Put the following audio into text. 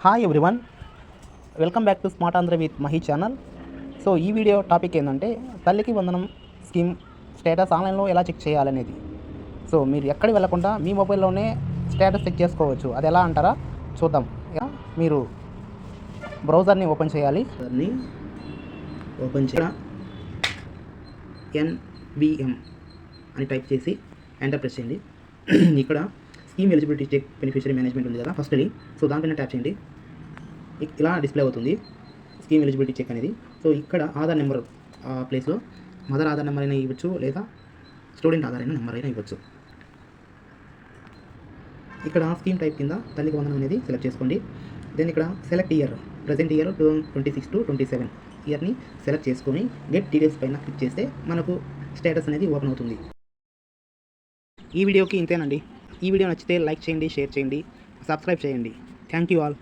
Hi everyone, welcome back to smart Andhra with Mahi channel. So ఈ video topic ఏంటంటే తల్లికి వందనం స్కీమ్ స్టేటస్ ఆన్లైన్లో ఎలా చెక్ చేయాలనేది. సో మీరు ఎక్కడికి వెళ్ళకుండా మీ మొబైల్లోనే స్టేటస్ చెక్ చేసుకోవచ్చు. అది ఎలా అంటారా చూద్దాం. మీరు బ్రౌజర్ని ఓపెన్ చేయాలి. దాన్ని ఓపెన్ చేయ NBM అని టైప్ చేసి ఎంటర్ ప్రెస్ చేయండి. ఇక్కడ scheme eligibility check beneficiary management ఉంది కదా, ఫస్ట్ది. సో దానిపైన ట్యాప్ చేయండి. ఇలా డిస్ప్లే అవుతుంది స్కీమ్ ఎలిజిబిలిటీ చెక్ అనేది. సో ఇక్కడ ఆధార్ నెంబర్ ప్లేస్లో మదర్ ఆధార్ నెంబర్ అయినా ఇవ్వచ్చు, లేదా స్టూడెంట్ ఆధార్ అయినా నెంబర్ అయినా ఇవ్వచ్చు. ఇక్కడ స్కీమ్ టైప్ కింద తల్లికి వందనం అనేది సెలెక్ట్ చేసుకోండి. దెన్ ఇక్కడ select year, present year 2026 to 27 ఇయర్ని సెలెక్ట్ చేసుకొని గెట్ డీటెయిల్స్ పైన క్లిక్ చేస్తే మనకు స్టేటస్ అనేది ఓపెన్ అవుతుంది. ఈ వీడియోకి ఇంతేనండి. ఈ వీడియో నచ్చితే లైక్ చేయండి, షేర్ చేయండి, సబ్స్క్రైబ్ చేయండి. Thank you all.